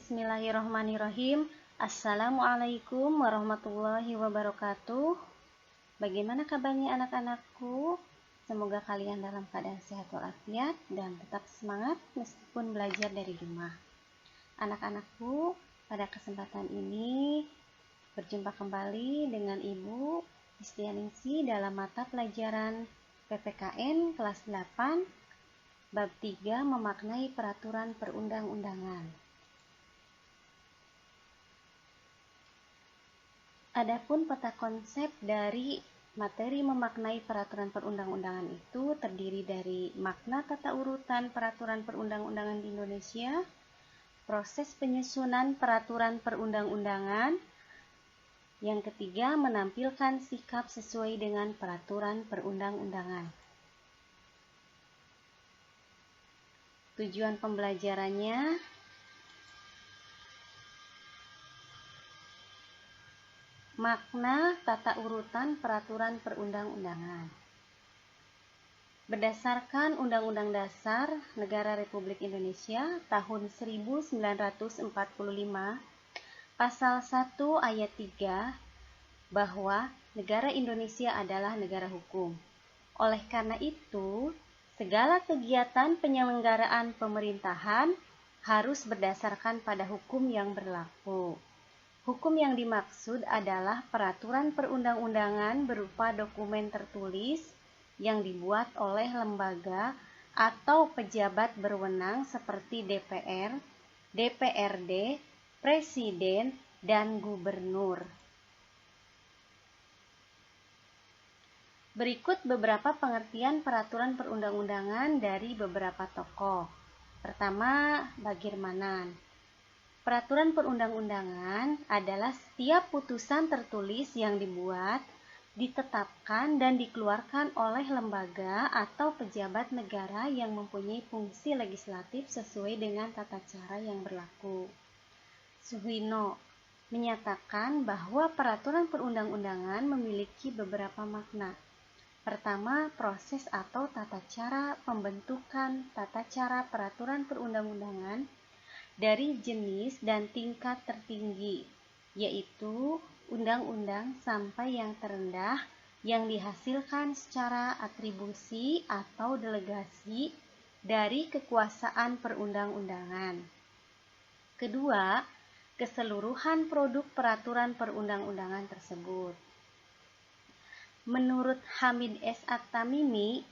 Bismillahirrahmanirrahim. Assalamualaikum warahmatullahi wabarakatuh. Bagaimana kabarnya anak-anakku? Semoga kalian dalam keadaan sehat walafiat dan tetap semangat meskipun belajar dari rumah. Anak-anakku, pada kesempatan ini berjumpa kembali dengan Ibu Istianingsih dalam mata pelajaran PPKN kelas 8 bab 3 memaknai peraturan perundang-undangan. Adapun peta konsep dari materi memaknai peraturan perundang-undangan itu terdiri dari makna tata urutan peraturan perundang-undangan di Indonesia, proses penyusunan peraturan perundang-undangan, yang ketiga menampilkan sikap sesuai dengan peraturan perundang-undangan. Tujuan pembelajarannya makna tata urutan peraturan perundang-undangan. Berdasarkan Undang-Undang Dasar Negara Republik Indonesia tahun 1945, Pasal 1 Ayat 3, bahwa negara Indonesia adalah negara hukum. Oleh karena itu, segala kegiatan penyelenggaraan pemerintahan harus berdasarkan pada hukum yang berlaku. Hukum yang dimaksud adalah peraturan perundang-undangan berupa dokumen tertulis yang dibuat oleh lembaga atau pejabat berwenang seperti DPR, DPRD, Presiden, dan Gubernur. Berikut beberapa pengertian peraturan perundang-undangan dari beberapa tokoh. Pertama, Bagirmanan. Peraturan perundang-undangan adalah setiap putusan tertulis yang dibuat, ditetapkan, dan dikeluarkan oleh lembaga atau pejabat negara yang mempunyai fungsi legislatif sesuai dengan tata cara yang berlaku. Suhino menyatakan bahwa peraturan perundang-undangan memiliki beberapa makna. Pertama, proses atau tata cara pembentukan tata cara peraturan perundang-undangan dari jenis dan tingkat tertinggi, yaitu undang-undang sampai yang terendah yang dihasilkan secara atribusi atau delegasi dari kekuasaan perundang-undangan. Kedua, keseluruhan produk peraturan perundang-undangan tersebut. Menurut Hamid S. At-Tamimi,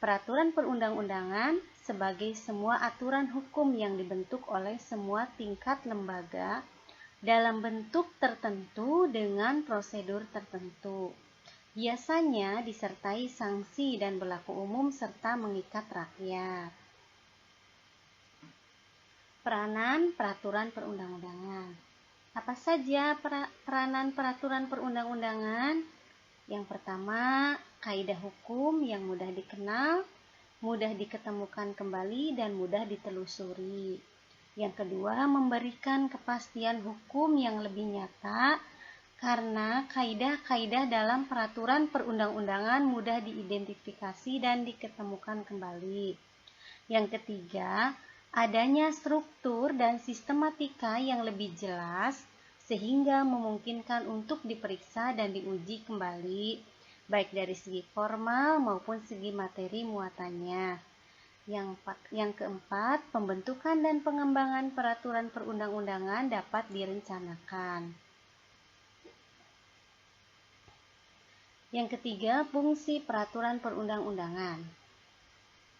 peraturan perundang-undangan sebagai semua aturan hukum yang dibentuk oleh semua tingkat lembaga dalam bentuk tertentu dengan prosedur tertentu. Biasanya disertai sanksi dan berlaku umum serta mengikat rakyat. Peranan peraturan perundang-undangan. Apa saja peranan peraturan perundang-undangan? Yang pertama, kaidah hukum yang mudah dikenal, mudah diketemukan kembali, dan mudah ditelusuri. Yang kedua, memberikan kepastian hukum yang lebih nyata karena kaidah-kaidah dalam peraturan perundang-undangan mudah diidentifikasi dan diketemukan kembali. Yang ketiga, adanya struktur dan sistematika yang lebih jelas sehingga memungkinkan untuk diperiksa dan diuji kembali, baik dari segi formal maupun segi materi muatannya. Yang keempat, pembentukan dan pengembangan peraturan perundang-undangan dapat direncanakan. Yang ketiga, fungsi peraturan perundang-undangan.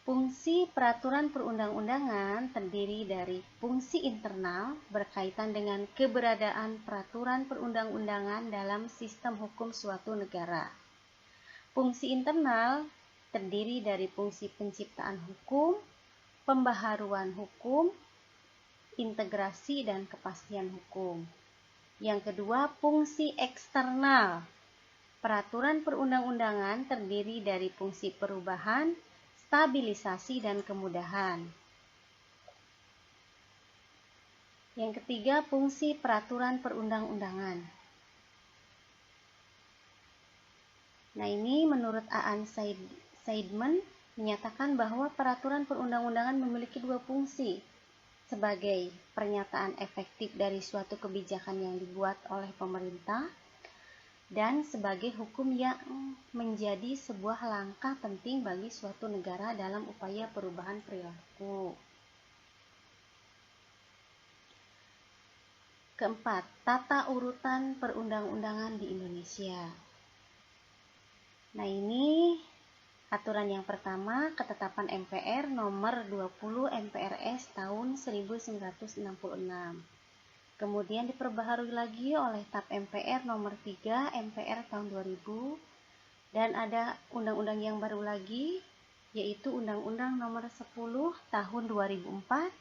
Fungsi peraturan perundang-undangan terdiri dari fungsi internal berkaitan dengan keberadaan peraturan perundang-undangan dalam sistem hukum suatu negara. Fungsi internal terdiri dari fungsi penciptaan hukum, pembaharuan hukum, integrasi, dan kepastian hukum. Yang kedua, fungsi eksternal. Peraturan perundang-undangan terdiri dari fungsi perubahan, stabilisasi, dan kemudahan. Yang ketiga, fungsi peraturan perundang-undangan. Nah, ini menurut Aan Saidman menyatakan bahwa peraturan perundang-undangan memiliki dua fungsi. sebagai pernyataan efektif dari suatu kebijakan yang dibuat oleh pemerintah dan sebagai hukum yang menjadi sebuah langkah penting bagi suatu negara dalam upaya perubahan perilaku. Keempat, tata urutan perundang-undangan di Indonesia. Nah, ini aturan yang pertama, ketetapan MPR nomor 20 MPRS tahun 1966. Kemudian diperbaharui lagi oleh TAP MPR nomor 3 MPR tahun 2000, dan ada undang-undang yang baru lagi, yaitu Undang-Undang nomor 10 tahun 2004,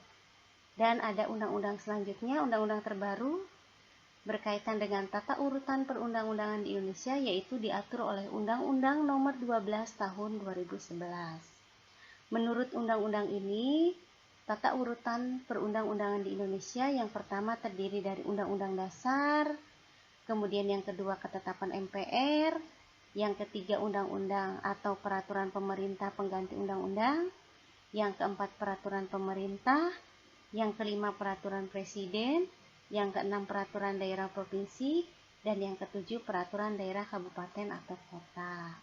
dan ada undang-undang selanjutnya, undang-undang terbaru berkaitan dengan tata urutan perundang-undangan di Indonesia, yaitu diatur oleh Undang-Undang nomor 12 tahun 2011. Menurut undang-undang ini, tata urutan perundang-undangan di Indonesia yang pertama terdiri dari Undang-Undang Dasar, kemudian yang kedua ketetapan MPR, yang ketiga undang-undang atau peraturan pemerintah pengganti undang-undang, yang keempat peraturan pemerintah, yang kelima peraturan presiden, yang keenam peraturan daerah provinsi, dan yang ketujuh peraturan daerah kabupaten atau kota.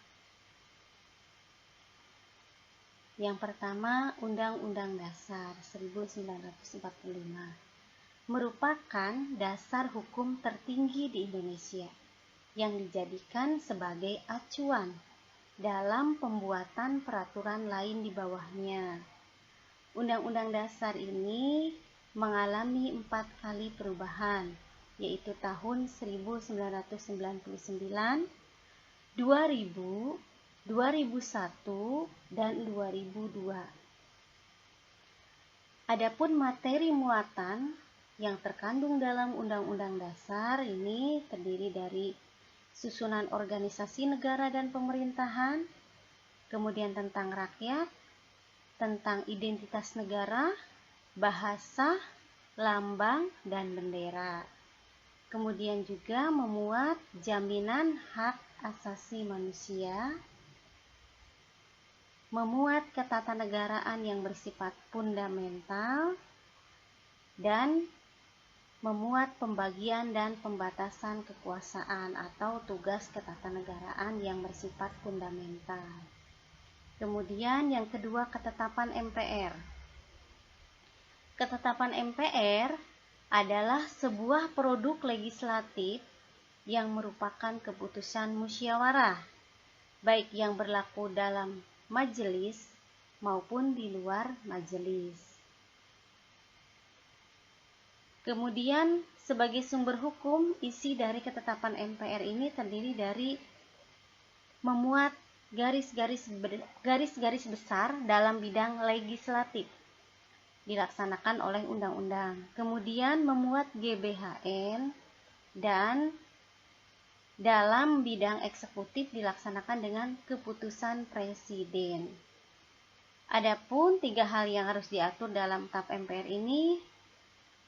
Yang pertama, Undang-Undang Dasar 1945 merupakan dasar hukum tertinggi di Indonesia yang dijadikan sebagai acuan dalam pembuatan peraturan lain di bawahnya. Undang-Undang Dasar ini mengalami 4 kali perubahan, yaitu tahun 1999, 2000, 2001, dan 2002. Adapun materi muatan yang terkandung dalam Undang-Undang Dasar ini terdiri dari susunan organisasi negara dan pemerintahan, kemudian tentang rakyat, tentang identitas negara, bahasa, lambang, dan bendera. Kemudian juga memuat jaminan hak asasi manusia, memuat ketatanegaraan yang bersifat fundamental, dan memuat pembagian dan pembatasan kekuasaan atau tugas ketatanegaraan yang bersifat fundamental. Kemudian yang kedua, ketetapan MPR. Ketetapan MPR adalah sebuah produk legislatif yang merupakan keputusan musyawarah, baik yang berlaku dalam majelis maupun di luar majelis. Kemudian sebagai sumber hukum, isi dari ketetapan MPR ini terdiri dari memuat garis-garis besar dalam bidang legislatif dilaksanakan oleh undang-undang. Kemudian memuat GBHN dan dalam bidang eksekutif dilaksanakan dengan keputusan presiden. Adapun 3 hal yang harus diatur dalam TAP MPR ini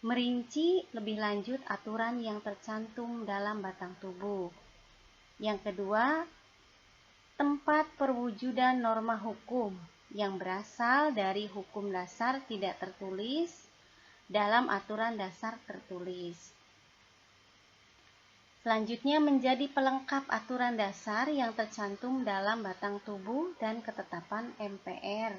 merinci lebih lanjut aturan yang tercantum dalam batang tubuh. Yang kedua, tempat perwujudan norma hukum yang berasal dari hukum dasar tidak tertulis dalam aturan dasar tertulis. Selanjutnya menjadi pelengkap aturan dasar yang tercantum dalam batang tubuh dan ketetapan MPR.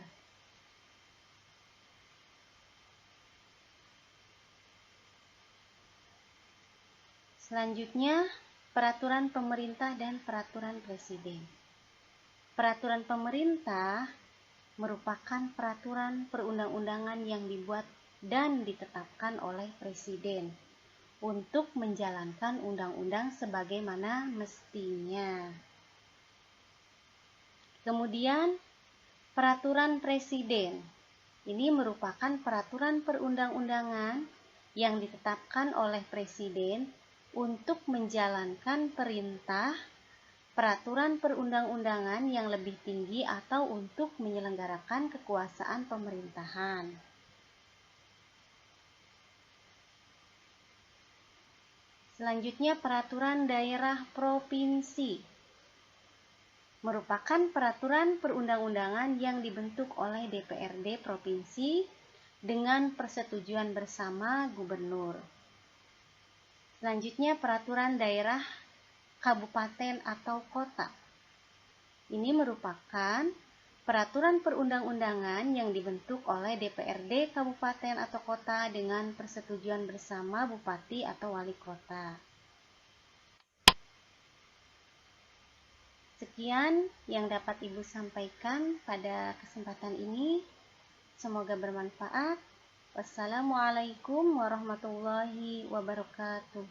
Selanjutnya, peraturan pemerintah dan peraturan presiden. Peraturan pemerintah merupakan peraturan perundang-undangan yang dibuat dan ditetapkan oleh presiden untuk menjalankan undang-undang sebagaimana mestinya. Kemudian, peraturan presiden. Ini merupakan peraturan perundang-undangan yang ditetapkan oleh presiden untuk menjalankan perintah peraturan perundang-undangan yang lebih tinggi atau untuk menyelenggarakan kekuasaan pemerintahan. Selanjutnya, peraturan daerah provinsi merupakan peraturan perundang-undangan yang dibentuk oleh DPRD provinsi dengan persetujuan bersama gubernur. Selanjutnya, peraturan daerah kabupaten atau kota. Ini merupakan peraturan perundang-undangan yang dibentuk oleh DPRD kabupaten atau kota dengan persetujuan bersama bupati atau wali kota. Sekian yang dapat Ibu sampaikan pada kesempatan ini. Semoga bermanfaat. Wassalamualaikum warahmatullahi wabarakatuh.